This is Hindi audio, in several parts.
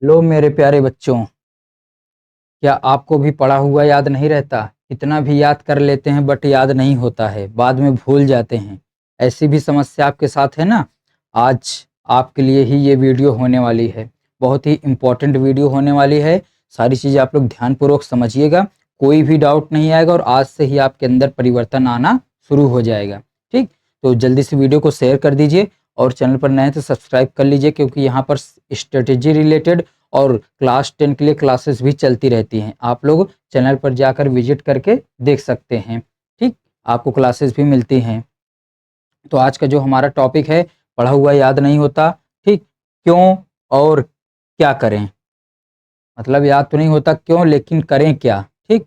लो मेरे प्यारे बच्चों, क्या आपको भी पढ़ा हुआ याद नहीं रहता? कितना भी याद कर लेते हैं बट याद नहीं होता है, बाद में भूल जाते हैं। ऐसी भी समस्या आपके साथ है ना? आज आपके लिए ही ये वीडियो होने वाली है। बहुत ही इम्पोर्टेंट वीडियो होने वाली है। सारी चीज़ें आप लोग ध्यानपूर्वक समझिएगा। कोई भी डाउट नहीं आएगा और आज से ही आपके अंदर परिवर्तन आना शुरू हो जाएगा। ठीक? तो जल्दी से वीडियो को शेयर कर दीजिए और चैनल पर नए हैं तो सब्सक्राइब कर लीजिए, क्योंकि यहाँ पर स्ट्रेटेजी रिलेटेड और क्लास 10 के लिए क्लासेस भी चलती रहती हैं। आप लोग चैनल पर जाकर विजिट करके देख सकते हैं। ठीक, आपको क्लासेस भी मिलती हैं। तो आज का जो हमारा टॉपिक है, पढ़ा हुआ याद नहीं होता। ठीक, क्यों और क्या करें? मतलब याद तो नहीं होता क्यों, लेकिन करें क्या? ठीक,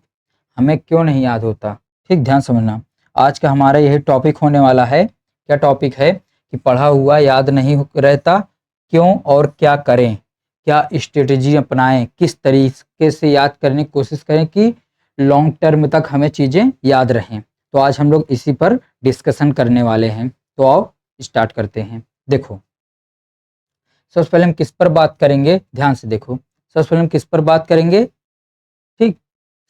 हमें क्यों नहीं याद होता? ठीक, ध्यान समझना। आज का हमारा यही टॉपिक होने वाला है। क्या टॉपिक है? कि पढ़ा हुआ याद नहीं रहता, क्यों और क्या करें? क्या स्ट्रेटेजी अपनाएं? किस तरीके से याद करने की कोशिश करें कि लॉन्ग टर्म तक हमें चीज़ें याद रहें? तो आज हम लोग इसी पर डिस्कशन करने वाले हैं। तो आओ स्टार्ट करते हैं। देखो, सबसे पहले हम किस पर बात करेंगे? ध्यान से देखो, सबसे पहले हम किस पर बात करेंगे? ठीक,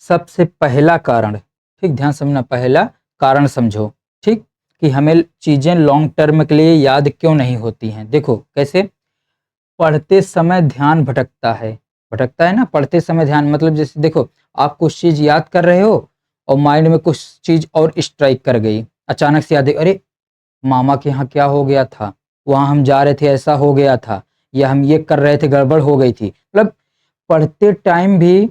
सबसे पहला कारण। ठीक, ध्यान समझना, पहला कारण समझो। ठीक, कि हमें चीजें लॉन्ग टर्म के लिए याद क्यों नहीं होती हैं। देखो कैसे, पढ़ते समय ध्यान भटकता है। भटकता है ना, पढ़ते समय ध्यान, मतलब जैसे देखो, आप कुछ चीज याद कर रहे हो और माइंड में कुछ चीज और स्ट्राइक कर गई। अचानक से याद है, अरे मामा के यहाँ क्या हो गया था, वहां हम जा रहे थे ऐसा हो गया था, या हम ये कर रहे थे गड़बड़ हो गई थी। मतलब पढ़ते टाइम भी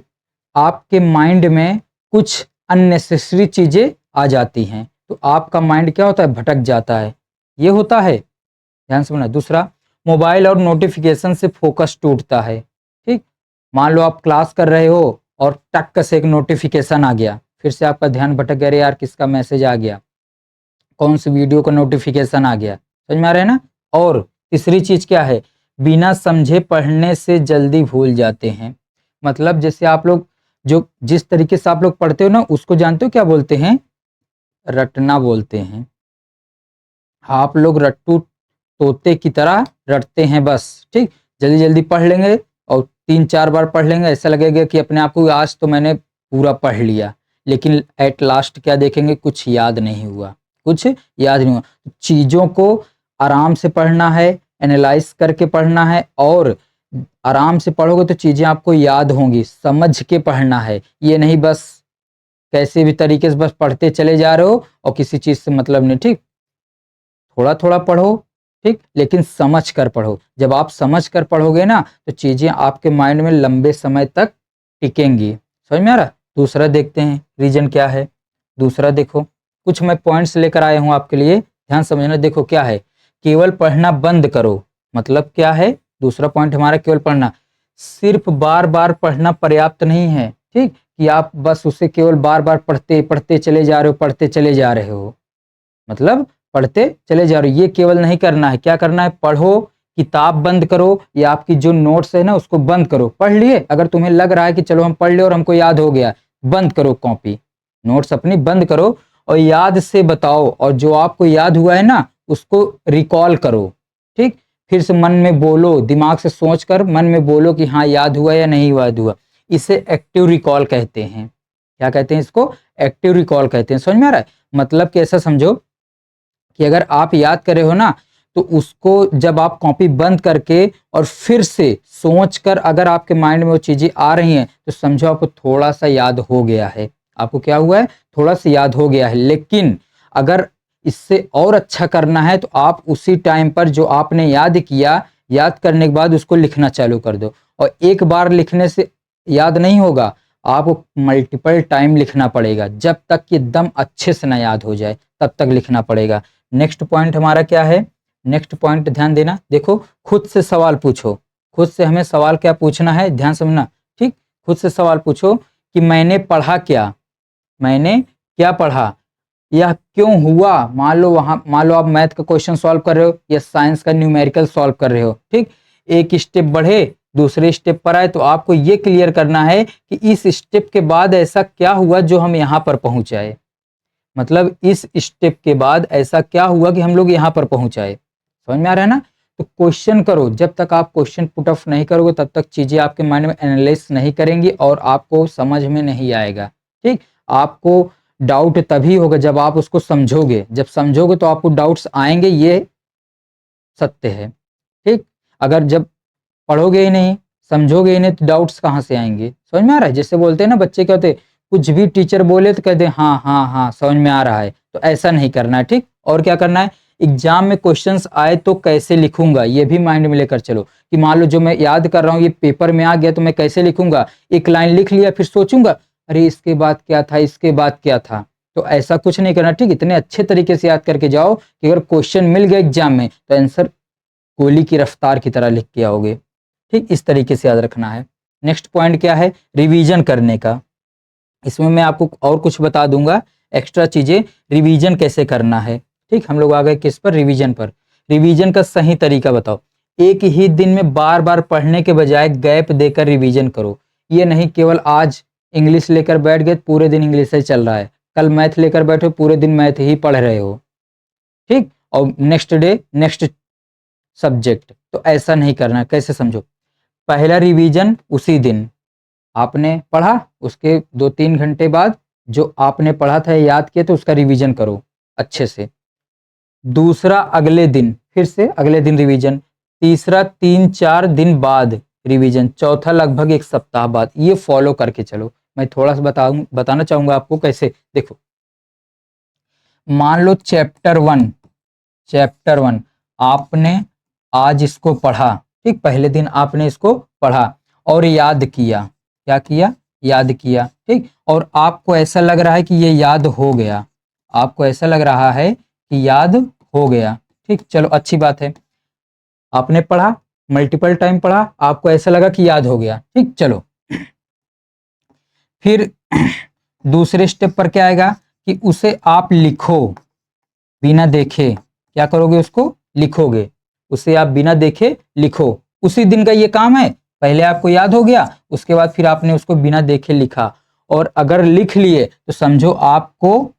आपके माइंड में कुछ अननेसेसरी चीजें आ जाती हैं, तो आपका माइंड क्या होता है? भटक जाता है। ये होता है, ध्यान से सुनना। दूसरा, मोबाइल और नोटिफिकेशन से फोकस टूटता है। ठीक, मान लो आप क्लास कर रहे हो और टक से एक नोटिफिकेशन आ गया, फिर से आपका ध्यान भटक गया, अरे यार किसका मैसेज आ गया, कौन सी वीडियो का नोटिफिकेशन आ गया। समझ में आ रहा है ना? और तीसरी चीज क्या है? बिना समझे पढ़ने से जल्दी भूल जाते हैं। मतलब जैसे आप लोग जो जिस तरीके से आप लोग पढ़ते हो ना, उसको जानते हो क्या बोलते हैं? रटना बोलते हैं। आप लोग रट्टू तोते की तरह रटते हैं बस। ठीक, जल्दी जल्दी पढ़ लेंगे और 3-4 बार पढ़ लेंगे, ऐसा लगेगा कि अपने आप को आज तो मैंने पूरा पढ़ लिया, लेकिन एट लास्ट क्या देखेंगे? कुछ याद नहीं हुआ, कुछ याद नहीं हुआ। चीजों को आराम से पढ़ना है, एनालाइज करके पढ़ना है, और आराम से पढ़ोगे तो चीजें आपको याद होंगी। समझ के पढ़ना है, ये नहीं बस कैसे भी तरीके से बस पढ़ते चले जा रहे हो और किसी चीज से मतलब नहीं। ठीक, थोड़ा थोड़ा पढ़ो, ठीक, लेकिन समझ कर पढ़ो। जब आप समझ कर पढ़ोगे ना, तो चीजें आपके माइंड में लंबे समय तक टिकेंगी। समझ में आ रहा? दूसरा देखते हैं रीजन क्या है। दूसरा देखो, कुछ मैं पॉइंट्स लेकर आया हूं आपके लिए, ध्यान समझना। देखो क्या है, केवल पढ़ना बंद करो। मतलब क्या है? दूसरा पॉइंट हमारा, केवल पढ़ना। सिर्फ बार बार पढ़ना पर्याप्त नहीं है। ठीक, कि आप बस उसे केवल बार बार पढ़ते पढ़ते चले जा रहे हो, पढ़ते चले जा रहे हो, मतलब पढ़ते चले जा रहे हो। ये केवल नहीं करना है। क्या करना है? पढ़ो, किताब बंद करो, या आपकी जो नोट्स है ना उसको बंद करो। पढ़ लिए, अगर तुम्हें लग रहा है कि चलो हम पढ़ लिए और हमको याद हो गया, बंद करो कॉपी, नोट्स अपनी बंद करो और याद से बताओ, और जो आपको याद हुआ है ना उसको रिकॉल करो। ठीक, फिर से मन में बोलो, दिमाग से सोच कर मन में बोलो कि हाँ याद हुआ या नहीं याद हुआ। इसे एक्टिव रिकॉल कहते हैं। क्या कहते हैं इसको? एक्टिव रिकॉल कहते हैं। समझ में आ रहा है? मतलब कि ऐसा समझो कि अगर आप याद कर रहे हो ना, तो उसको जब आप कॉपी बंद करके और फिर से सोच कर अगर आपके माइंड में वो चीजें आ रही हैं, तो समझो आपको थोड़ा सा याद हो गया है। आपको क्या हुआ है? थोड़ा सा याद हो गया है। लेकिन अगर इससे और अच्छा करना है, तो आप उसी टाइम पर जो आपने याद किया, याद करने के बाद उसको लिखना चालू कर दो। और एक बार लिखने से याद नहीं होगा, आपको मल्टीपल टाइम लिखना पड़ेगा, जब तक कि एकदम अच्छे से ना याद हो जाए तब तक लिखना पड़ेगा। नेक्स्ट पॉइंट हमारा क्या है? नेक्स्ट पॉइंट ध्यान देना। देखो, खुद से सवाल पूछो। खुद से हमें सवाल क्या पूछना है? ध्यान समझना। ठीक, खुद से सवाल पूछो कि मैंने पढ़ा क्या, मैंने क्या पढ़ा, यह क्यों हुआ। मान लो आप मैथ का क्वेश्चन सॉल्व कर रहे हो या साइंस का न्यूमेरिकल सॉल्व कर रहे हो। ठीक, एक स्टेप बढ़े, दूसरे स्टेप पर आए, तो आपको ये क्लियर करना है कि इस स्टेप के बाद ऐसा क्या हुआ जो हम यहाँ पर पहुंचाए। मतलब इस स्टेप के बाद ऐसा क्या हुआ कि हम लोग यहाँ पर पहुंचाए। समझ में आ रहा है ना? तो क्वेश्चन करो, जब तक आप क्वेश्चन पुट ऑफ नहीं करोगे तब तक चीजें आपके माइंड में एनालाइज नहीं करेंगी और आपको समझ में नहीं आएगा। ठीक, आपको डाउट तभी होगा जब आप उसको समझोगे, जब समझोगे तो आपको डाउट्स आएंगे, ये सत्य है। ठीक, अगर जब पढ़ोगे ही नहीं, समझोगे ही नहीं, तो डाउट्स कहाँ से आएंगे? समझ में आ रहा है? जैसे बोलते हैं ना, बच्चे कहते हैं कुछ भी टीचर बोले तो कहते हैं हाँ हाँ हाँ समझ में आ रहा है, तो ऐसा नहीं करना है। ठीक, और क्या करना है, एग्जाम में क्वेश्चंस आए तो कैसे लिखूंगा ये भी माइंड में लेकर चलो, कि मान लो जो मैं याद कर रहा हूँ ये पेपर में आ गया तो मैं कैसे लिखूंगा, एक लाइन लिख लिया फिर सोचूंगा अरे इसके बाद क्या था, इसके बाद क्या था, तो ऐसा कुछ नहीं करना। ठीक, इतने अच्छे तरीके से याद करके जाओ कि अगर क्वेश्चन मिल गया एग्जाम में तो आंसर गोली की रफ्तार की तरह लिख के आओगे। ठीक, इस तरीके से याद रखना है। नेक्स्ट पॉइंट क्या है, रिवीजन करने का। इसमें मैं आपको और कुछ बता दूंगा एक्स्ट्रा चीजें, रिवीजन कैसे करना है। ठीक, हम लोग आ गए किस पर, रिवीजन पर। रिवीजन का सही तरीका बताओ। एक ही दिन में बार बार पढ़ने के बजाय गैप देकर रिवीजन करो। ये नहीं केवल आज इंग्लिश लेकर बैठ गए पूरे दिन इंग्लिश से चल रहा है, कल मैथ लेकर बैठे पूरे दिन मैथ ही पढ़ रहे हो। ठीक, और नेक्स्ट डे नेक्स्ट सब्जेक्ट, तो ऐसा नहीं करना। कैसे समझो, पहला रिवीजन उसी दिन आपने पढ़ा, उसके 2-3 घंटे बाद जो आपने पढ़ा था याद किया तो उसका रिवीजन करो अच्छे से। दूसरा अगले दिन फिर से अगले दिन रिवीजन, तीसरा 3-4 दिन बाद रिवीजन, चौथा लगभग 1 सप्ताह बाद। ये फॉलो करके चलो। मैं थोड़ा सा बताना चाहूंगा आपको कैसे। देखो, मान लो चैप्टर 1 आपने आज इसको पढ़ा। ठीक, पहले दिन आपने इसको पढ़ा और याद किया। क्या किया, याद किया। ठीक, और आपको ऐसा लग रहा है कि ये याद हो गया, आपको ऐसा लग रहा है कि याद हो गया। ठीक, चलो अच्छी बात है, आपने पढ़ा, मल्टीपल टाइम पढ़ा, आपको ऐसा लगा कि याद हो गया। ठीक, चलो फिर दूसरे स्टेप पर क्या आएगा कि उसे आप लिखो बिना देखे। क्या करोगे, उसको लिखोगे, उसे आप बिना देखे लिखो। उसी दिन का ये काम है, पहले आपको याद हो गया, उसके बाद फिर आपने उसको बिना देखे लिखा। और अगर लिख लिए तो समझो आपको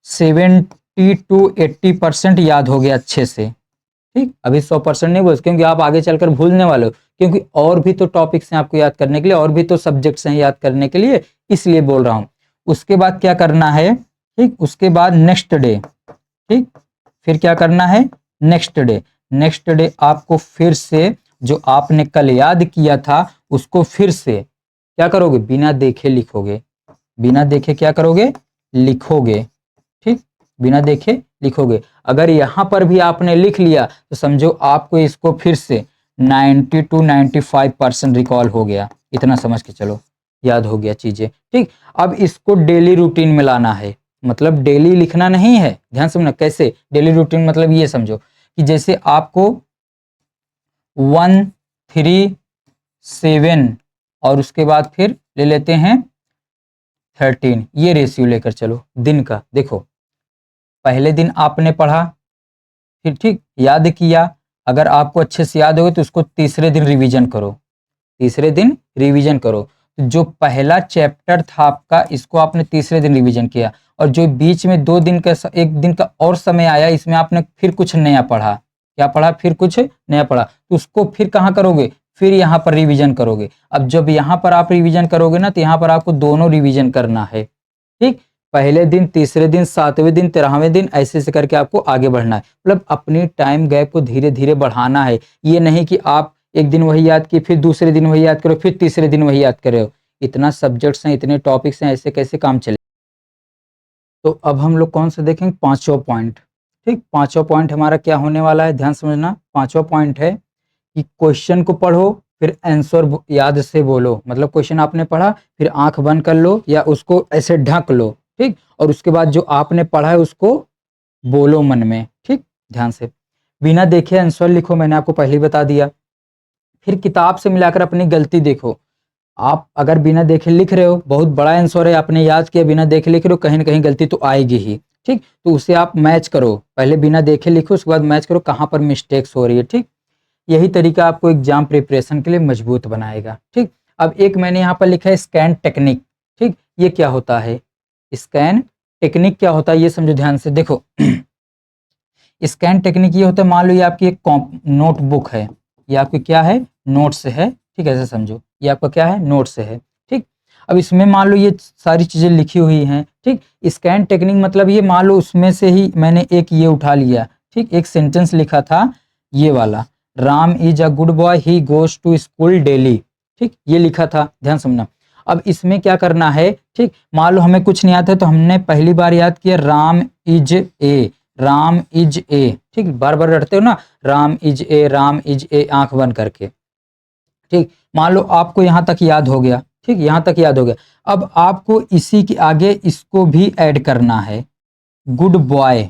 70-80% याद हो गया अच्छे से। ठीक, अभी 100% नहीं बोल, क्योंकि आप आगे चलकर भूलने वाले हो, क्योंकि और भी तो टॉपिक्स हैं आपको याद करने के लिए, और भी तो सब्जेक्ट्स हैं याद करने के लिए, इसलिए बोल रहा हूं। उसके बाद क्या करना है, ठीक, उसके बाद नेक्स्ट डे। ठीक, फिर क्या करना है, नेक्स्ट डे आपको फिर से जो आपने कल याद किया था उसको फिर से क्या करोगे, बिना देखे लिखोगे। बिना देखे क्या करोगे, लिखोगे। ठीक, बिना देखे लिखोगे। अगर यहां पर भी आपने लिख लिया तो समझो आपको इसको फिर से 90-95% रिकॉल हो गया। इतना समझ के चलो, याद हो गया चीजें। ठीक, अब इसको डेली रूटीन में लाना है, मतलब डेली लिखना नहीं है, ध्यान समझना। कैसे डेली रूटीन, मतलब ये समझो कि जैसे आपको 1, 3, 7 और उसके बाद फिर ले लेते हैं 13, ये रेशियो लेकर चलो दिन का। देखो, पहले दिन आपने पढ़ा, फिर ठीक याद किया, अगर आपको अच्छे से याद होगा तो उसको तीसरे दिन रिवीजन करो। तीसरे दिन रिवीजन करो, तो जो पहला चैप्टर था आपका इसको आपने तीसरे दिन रिवीजन किया, और जो बीच में 2 दिन का 1 दिन का और समय आया इसमें आपने फिर कुछ नया पढ़ा। क्या पढ़ा, फिर कुछ नया पढ़ा, तो उसको फिर कहाँ करोगे, फिर यहाँ पर रिवीजन करोगे। अब जब यहाँ पर आप रिवीजन करोगे ना तो यहाँ पर आपको दोनों रिवीजन करना है। ठीक, पहले दिन, तीसरे दिन, 7वें दिन, 13वें दिन, ऐसे ऐसे करके आपको आगे बढ़ना है। मतलब अपनी टाइम गैप को धीरे धीरे बढ़ाना है। ये नहीं कि आप एक दिन वही याद की, फिर दूसरे दिन वही याद करो, फिर तीसरे दिन वही याद कर रहे हो। इतना सब्जेक्ट्स हैं, इतने टॉपिक्स हैं, ऐसे कैसे काम चले। तो अब हम लोग कौन सा देखेंगे, 5वां पॉइंट। ठीक, 5वां पॉइंट हमारा क्या होने वाला है, ध्यान समझना। 5वां पॉइंट है कि क्वेश्चन को पढ़ो फिर आंसर याद से बोलो। मतलब क्वेश्चन आपने पढ़ा, फिर आंख बंद कर लो या उसको ऐसे ढक लो। ठीक, और उसके बाद जो आपने पढ़ा है उसको बोलो मन में। ठीक, ध्यान से, बिना देखे आंसर लिखो, मैंने आपको पहले ही बता दिया। फिर किताब से मिलाकर अपनी गलती देखो। आप अगर बिना देखे लिख रहे हो, बहुत बड़ा आंसर है, आपने याद किया, बिना देखे लिख रहे हो, कहीं ना कहीं गलती तो आएगी ही। ठीक, तो उसे आप मैच करो, पहले बिना देखे लिखो, उसके बाद मैच करो कहाँ पर मिस्टेक्स हो रही है। ठीक, यही तरीका आपको एग्जाम प्रिपरेशन के लिए मजबूत बनाएगा। ठीक, अब एक मैंने यहाँ पर लिखा है स्कैन टेक्निक। ठीक, ये क्या होता है, स्कैन टेक्निक क्या होता है ये समझो ध्यान से। देखो स्कैन टेक्निक ये होता है, मान लो ये आपकी एक नोटबुक है, ये आपकी क्या है, नोट्स है, ठीक है, ऐसे समझो, ये आपका क्या है, नोट्स है, ठीक। अब इसमें मान लो ये सारी चीजें लिखी हुई हैं, ठीक। स्कैन टेक्निक मतलब ये मान लो उसमें से ही मैंने एक ये उठा लिया, ठीक, एक सेंटेंस लिखा था ये वाला, Ram is a good boy, he goes to school daily, ठीक, ये लिखा था, ध्यान समझना। अब इसमें क्या करना है, ठीक, मान लो हमें कुछ नहीं आता है तो हमने पहली बार याद किया Ram is A, Ram is ए, ठीक, बार बार रटते हो ना, Ram is A, Ram is ए, आंख बंद करके, ठीक। मान लो आपको यहां तक याद हो गया, ठीक, यहां तक याद हो गया। अब आपको इसी के आगे इसको भी ऐड करना है, गुड बॉय।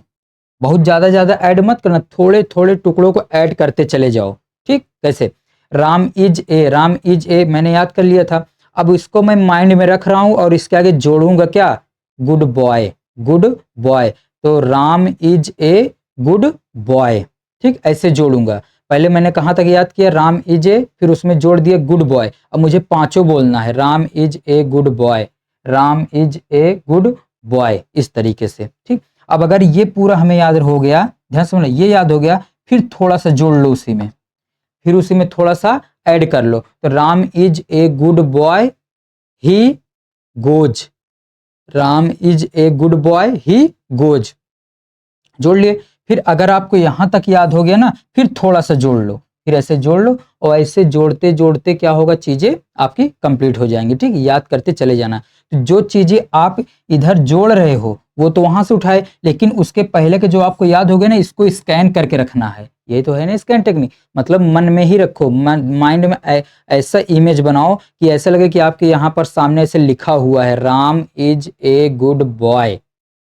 बहुत ज्यादा ऐड मत करना, थोड़े थोड़े टुकड़ों को ऐड करते चले जाओ, ठीक। कैसे, Ram is A, Ram is ए मैंने याद कर लिया था, अब इसको मैं माइंड में रख रहा हूं और इसके आगे जोड़ूंगा क्या, गुड बॉय, गुड बॉय। तो Ram is a good boy, ठीक, ऐसे जोड़ूंगा। पहले मैंने कहां तक याद किया, राम इज ए, फिर उसमें जोड़ दिया गुड बॉय। अब मुझे पांचों बोलना है, Ram is a good boy, Ram is a good boy, इस तरीके से, ठीक। अब अगर ये पूरा हमें याद हो गया, ध्यान से सुनना, ये याद हो गया, फिर थोड़ा सा जोड़ लो उसी में, फिर उसी में थोड़ा सा ऐड कर लो। तो Ram is a good boy, he goes, Ram is a good boy, he goes, जोड़ लिए। फिर अगर आपको यहां तक याद हो गया ना, फिर थोड़ा सा जोड़ लो, फिर ऐसे जोड़ लो, और ऐसे जोड़ते जोड़ते क्या होगा, चीजें आपकी कंप्लीट हो जाएंगी, ठीक, याद करते चले जाना। तो जो चीजें आप इधर जोड़ रहे हो वो तो वहां से उठाए, लेकिन उसके पहले के जो आपको याद हो गया ना, इसको स्कैन करके रखना है, यही तो है ना स्कैन टेक्निक, मतलब मन में ही रखो, माइंड में ऐसा इमेज बनाओ कि ऐसा लगे कि आपके यहाँ पर सामने ऐसे लिखा हुआ है, Ram is a good boy,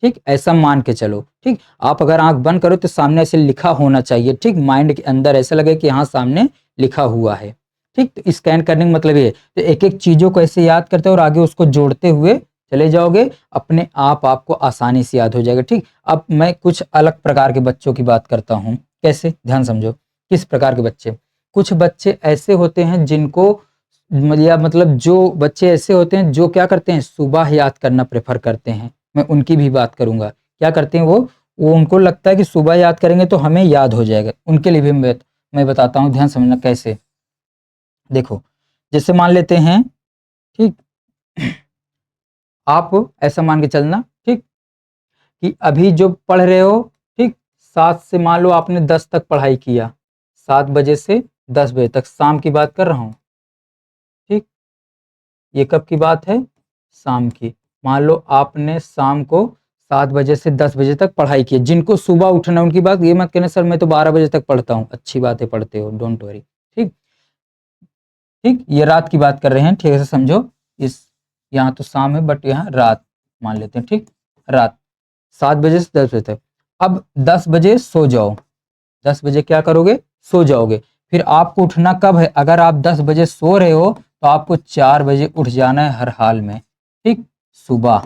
ठीक, ऐसा मान के चलो, ठीक। आप अगर आंख बंद करो तो सामने ऐसे लिखा होना चाहिए, ठीक, माइंड के अंदर ऐसा लगे कि हाँ सामने लिखा हुआ है, ठीक। तो स्कैन करने का मतलब ये, तो एक एक चीजों को ऐसे याद करते और आगे उसको जोड़ते हुए चले जाओगे, अपने आप आपको आसानी से याद हो जाएगा, ठीक। अब मैं कुछ अलग प्रकार के बच्चों की बात करता हूँ, कैसे, ध्यान समझो, किस प्रकार के बच्चे, कुछ बच्चे ऐसे होते हैं जिनको, या मतलब जो बच्चे ऐसे होते हैं जो क्या करते हैं, सुबह याद करना प्रेफर करते हैं, मैं उनकी भी बात करूंगा। क्या करते हैं वो उनको लगता है कि सुबह याद करेंगे तो हमें याद हो जाएगा, उनके लिए भी मैं बताता हूँ, ध्यान समझना कैसे। देखो, जैसे मान लेते हैं, ठीक, आप ऐसा मान के चलना, ठीक, कि अभी जो पढ़ रहे हो, ठीक, 7 से मान लो आपने 10 तक पढ़ाई किया, 7 बजे से 10 बजे तक, शाम की बात कर रहा हूँ, ठीक, ये कब की बात है, शाम की। मान लो आपने शाम को 7 बजे से 10 बजे तक पढ़ाई की, जिनको सुबह उठना उनकी बात ये मत कहना सर मैं तो 12 बजे तक पढ़ता हूँ, अच्छी बात है पढ़ते हो, डोंट वरी, ठीक, ठीक, ये रात की बात कर रहे हैं, ठीक है, समझो, इस यहाँ तो शाम है बट यहाँ रात मान लेते हैं, ठीक, रात 7 बजे से 10 बजे तक। अब 10 बजे सो जाओ, 10 बजे क्या करोगे, सो जाओगे। फिर आपको उठना कब है, अगर आप 10 बजे सो रहे हो तो आपको 4 बजे उठ जाना है हर हाल में, ठीक, सुबह,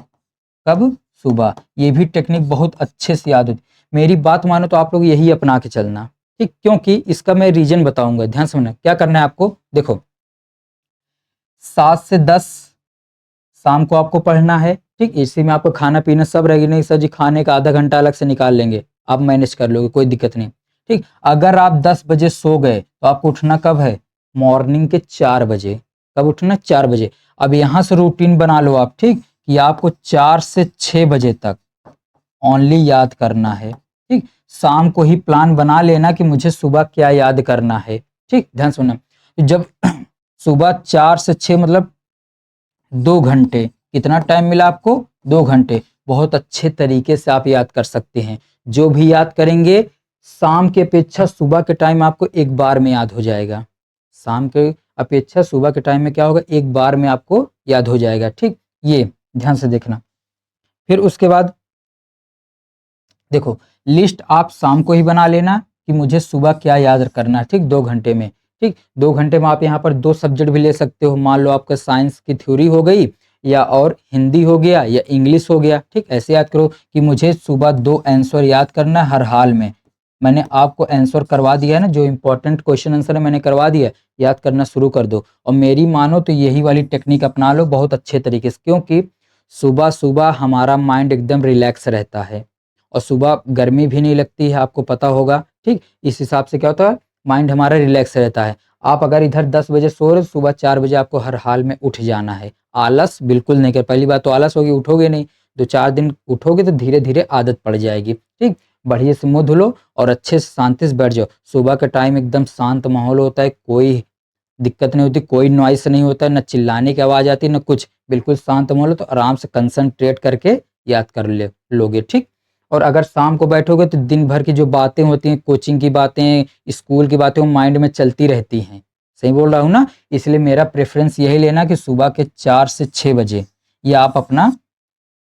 कब, सुबह। ये भी टेक्निक बहुत अच्छे से याद होती, मेरी बात मानो तो आप लोग यही अपना के चलना, ठीक, क्योंकि इसका मैं रीजन बताऊंगा, ध्यान समझना क्या करना है आपको। देखो, 7 से 10 शाम को आपको पढ़ना है, ठीक, इसी में आपको खाना पीना सब रहेगी, नहीं सर जी खाने का आधा घंटा अलग से निकाल लेंगे, आप मैनेज कर लोगे, कोई दिक्कत नहीं, ठीक। अगर आप 10 बजे सो गए तो आपको उठना कब है, मॉर्निंग के 4 बजे, कब उठना, 4 बजे। अब यहां से रूटीन बना लो आप, ठीक, कि आपको 4 से 6 बजे तक ओनली याद करना है, ठीक। शाम को ही प्लान बना लेना कि मुझे सुबह क्या याद करना है, ठीक, ध्यान सुनना। जब सुबह 4 से 6 मतलब 2 घंटे, कितना टाइम मिला आपको, 2 घंटे, बहुत अच्छे तरीके से आप याद कर सकते हैं। जो भी याद करेंगे शाम की अपेक्षा सुबह के टाइम आपको एक बार में याद हो जाएगा, शाम के अपेक्षा सुबह के टाइम में क्या होगा, एक बार में आपको याद हो जाएगा, ठीक, ये ध्यान से देखना। फिर उसके बाद देखो, लिस्ट आप शाम को ही बना लेना कि मुझे सुबह क्या याद करना है, ठीक, 2 घंटे में, ठीक। 2 घंटे में आप यहाँ पर 2 सब्जेक्ट भी ले सकते हो, मान लो आपका साइंस की थ्योरी हो गई, या और हिंदी हो गया या इंग्लिश हो गया, ठीक। ऐसे याद करो कि मुझे सुबह 2 आंसर याद करना है हर हाल में, मैंने आपको आंसर करवा दिया है ना, जो इंपॉर्टेंट क्वेश्चन आंसर है मैंने करवा दिया, याद करना शुरू कर दो। और मेरी मानो तो यही वाली टेक्निक अपना लो बहुत अच्छे तरीके से, क्योंकि सुबह सुबह हमारा माइंड एकदम रिलैक्स रहता है, और सुबह गर्मी भी नहीं लगती है, आपको पता होगा। ठीक, इस हिसाब से क्या होता है, माइंड हमारा रिलैक्स रहता है। आप अगर इधर 10 बजे सो रहे हो, सुबह 4 बजे आपको हर हाल में उठ जाना है। आलस बिल्कुल नहीं कर, पहली बात तो आलस होगी, उठोगे नहीं। 2-4 दिन उठोगे तो धीरे धीरे आदत पड़ जाएगी। ठीक, बढ़िया से मुंह धुलो और अच्छे से शांति से बैठ जाओ। सुबह का टाइम एकदम शांत माहौल होता है, कोई दिक्कत नहीं होती, कोई नॉइस नहीं होता, न चिल्लाने की आवाज आती, न कुछ, बिल्कुल शांत माहौल हो, तो आराम से कंसंट्रेट करके याद कर लोगे। ठीक, और अगर शाम को बैठोगे तो दिन भर की जो बातें होती हैं, कोचिंग की बातें, स्कूल की बातें, वो माइंड में चलती रहती हैं। सही बोल रहा हूँ ना? इसलिए मेरा प्रेफरेंस यही लेना कि सुबह के 4 से 6 बजे ये आप अपना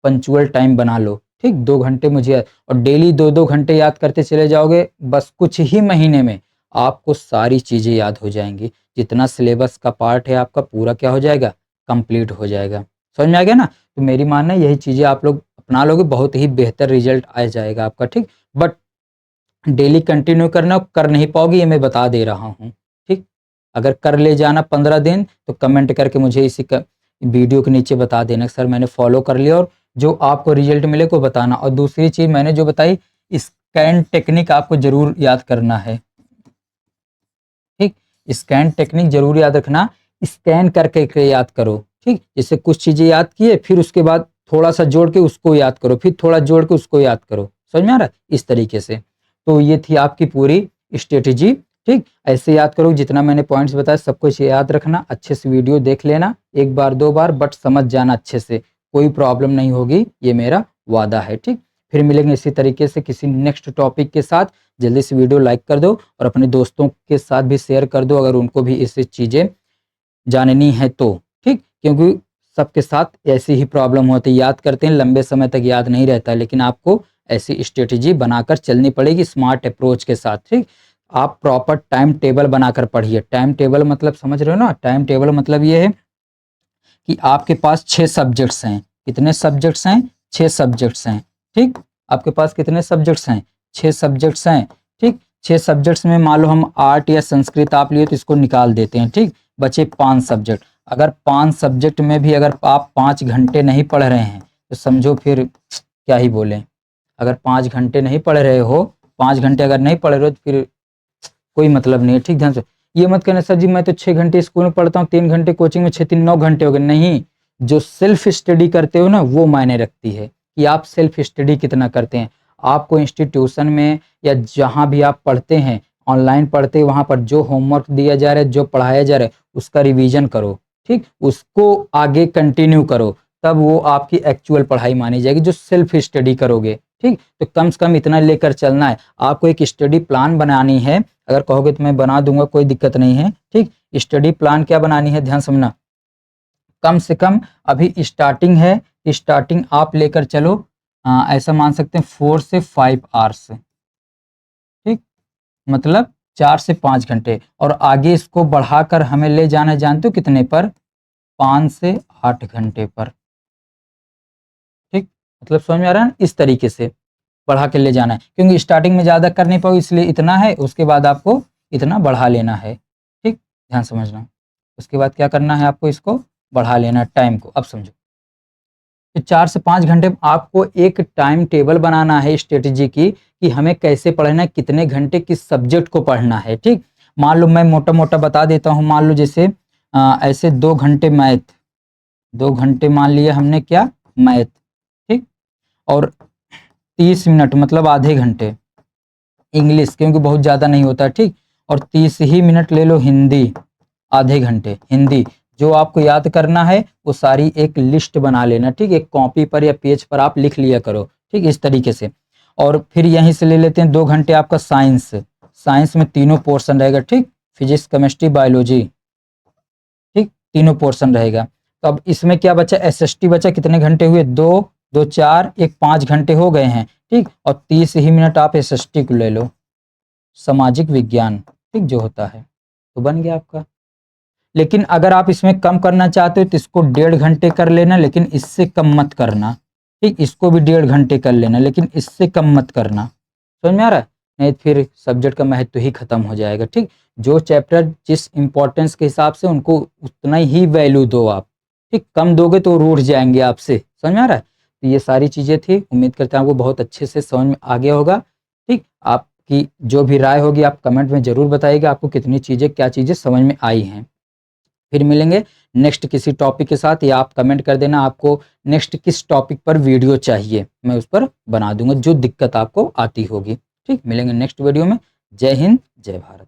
पंक्चुअल टाइम बना लो। ठीक, 2 घंटे मुझे, और डेली 2-2 घंटे याद करते चले जाओगे, बस कुछ ही महीने में आपको सारी चीजें याद हो जाएंगी। जितना सिलेबस का पार्ट है आपका पूरा क्या हो जाएगा, कंप्लीट हो जाएगा। समझ में आ गया ना? तो मेरी मानना है यही चीजें आप लोग अपना लोगे, बहुत ही बेहतर रिजल्ट आ जाएगा आपका। ठीक, बट डेली कंटिन्यू करना, कर नहीं पाओगे ये मैं बता दे रहा हूँ। ठीक, अगर कर ले जाना 15 दिन तो कमेंट करके मुझे इसी वीडियो के नीचे बता देना सर मैंने फॉलो कर लिया, और जो आपको रिजल्ट मिले को बताना। और दूसरी चीज मैंने जो बताई, स्कैन टेक्निक आपको जरूर याद करना है। ठीक, स्कैन टेक्निक जरूर याद रखना, स्कैन करके याद करो। ठीक, जैसे कुछ चीजें याद किए, फिर उसके बाद थोड़ा सा जोड़ के उसको याद करो, फिर थोड़ा जोड़ के उसको याद करो। समझ में आ रहा है? इस तरीके से। तो ये थी आपकी पूरी स्ट्रेटेजी। ठीक, ऐसे याद करो, जितना मैंने पॉइंट्स बताया सब कुछ याद रखना, अच्छे से वीडियो देख लेना 1 बार 2 बार, बट समझ जाना अच्छे से, कोई प्रॉब्लम नहीं होगी, ये मेरा वादा है। ठीक, फिर मिलेंगे इसी तरीके से किसी नेक्स्ट टॉपिक के साथ। जल्दी से वीडियो लाइक कर दो और अपने दोस्तों के साथ भी शेयर कर दो, अगर उनको भी ऐसी चीजें जाननी है तो। ठीक, क्योंकि सबके साथ ऐसी ही प्रॉब्लम होती है, याद करते हैं लंबे समय तक याद नहीं रहता, लेकिन आपको ऐसी स्ट्रेटेजी बनाकर चलनी पड़ेगी स्मार्ट अप्रोच के साथ। ठीक, आप प्रॉपर टाइम टेबल बनाकर पढ़िए। टाइम टेबल मतलब समझ रहे हो ना? टाइम टेबल मतलब ये है कि आपके पास 6 सब्जेक्ट्स हैं। कितने सब्जेक्ट्स हैं? 6 सब्जेक्ट्स हैं। ठीक, आपके पास कितने सब्जेक्ट्स हैं? 6 सब्जेक्ट्स हैं। ठीक, 6 सब्जेक्ट्स में मान लो हम आर्ट या संस्कृत आप लिए तो इसको निकाल देते हैं। ठीक, बचे 5 सब्जेक्ट। अगर 5 सब्जेक्ट में भी अगर आप 5 घंटे नहीं पढ़ रहे हैं तो समझो फिर क्या ही बोलें। अगर 5 घंटे नहीं पढ़ रहे हो, 5 घंटे अगर नहीं पढ़ रहे हो तो फिर कोई मतलब नहीं है। ठीक, ध्यान से ये मत कहना सर जी मैं तो 6 घंटे स्कूल में पढ़ता हूँ, 3 घंटे कोचिंग में, 6-3-9 घंटे हो गए। नहीं, जो सेल्फ स्टडी करते हो ना वो मायने रखती है कि आप सेल्फ स्टडी कितना करते हैं। आपको इंस्टीट्यूशन में या जहाँ भी आप पढ़ते हैं, ऑनलाइन पढ़ते हैं, वहां पर जो होमवर्क दिया जा रहा है, जो पढ़ाया जा रहा है, उसका रिवीजन करो। ठीक, उसको आगे कंटिन्यू करो, तब वो आपकी एक्चुअल पढ़ाई मानी जाएगी जो सेल्फ स्टडी करोगे। ठीक, तो कम से कम इतना लेकर चलना है। आपको एक स्टडी प्लान बनानी है, अगर कहोगे तो मैं बना दूंगा, कोई दिक्कत नहीं है। ठीक, स्टडी प्लान क्या बनानी है, ध्यान समझना। कम से कम अभी स्टार्टिंग है, स्टार्टिंग आप लेकर चलो, ऐसा मान सकते हैं 4 से 5 आवर्स। ठीक, मतलब 4 से 5 घंटे, और आगे इसको बढ़ाकर हमें ले जाना है, जानते हो कितने पर? 5 से 8 घंटे पर। ठीक, मतलब समझ में आ रहा है? इस तरीके से बढ़ा के ले जाना है, क्योंकि स्टार्टिंग में ज़्यादा कर नहीं पाओगे इसलिए इतना है, उसके बाद आपको इतना बढ़ा लेना है। ठीक, ध्यान समझना। उसके बाद क्या करना है, आपको इसको बढ़ा लेना है टाइम को। अब समझो, तो 4 से 5 घंटे आपको एक टाइम टेबल बनाना है स्ट्रेटेजी की, कि हमें कैसे पढ़ना है, कितने घंटे किस सब्जेक्ट को पढ़ना है। ठीक, मान लो मैं मोटा मोटा बता देता हूँ। मान लो जैसे ऐसे 2 घंटे मैथ, 2 घंटे मान लिया हमने क्या, मैथ। ठीक, और 30 मिनट मतलब आधे घंटे इंग्लिश, क्योंकि बहुत ज़्यादा नहीं होता। ठीक, और 30 ही मिनट ले लो हिंदी, आधे घंटे हिंदी। जो आपको याद करना है वो सारी एक लिस्ट बना लेना। ठीक, एक कॉपी पर या पेज पर आप लिख लिया करो। ठीक, इस तरीके से। और फिर यहीं से ले लेते हैं 2 घंटे आपका साइंस। साइंस में तीनों पोर्शन रहेगा। ठीक, फिजिक्स केमिस्ट्री बायोलॉजी। ठीक, तीनों पोर्शन रहेगा। तो अब इसमें क्या बचा, एसएसटी बचा। कितने घंटे हुए, 2, 2 4, 1 5 घंटे हो गए हैं। ठीक, और 30 ही मिनट आप एसएसटी को ले लो, सामाजिक विज्ञान। ठीक, जो होता है, तो बन गया आपका। लेकिन अगर आप इसमें कम करना चाहते हो तो इसको 1.5 घंटे कर लेना, लेकिन इससे कम मत करना। ठीक, इसको भी 1.5 घंटे कर लेना, लेकिन इससे कम मत करना। समझ में आ रहा है? नहीं तो फिर सब्जेक्ट का महत्व ही खत्म हो जाएगा। ठीक, जो चैप्टर जिस इंपॉर्टेंस के हिसाब से उनको उतना ही वैल्यू दो आप। ठीक, कम दोगे तो रूठ जाएंगे आपसे। समझ में आ रहा है? तो ये सारी चीज़ें थी। उम्मीद करते हैं आपको बहुत अच्छे से समझ में आ गया होगा। ठीक, आपकी जो भी राय होगी आप कमेंट में ज़रूर बताइएगा आपको कितनी चीज़ें, क्या चीज़ें समझ में आई हैं। फिर मिलेंगे नेक्स्ट किसी टॉपिक के साथ, या आप कमेंट कर देना आपको नेक्स्ट किस टॉपिक पर वीडियो चाहिए, मैं उस पर बना दूंगा जो दिक्कत आपको आती होगी। ठीक, मिलेंगे नेक्स्ट वीडियो में। जय हिंद, जय भारत।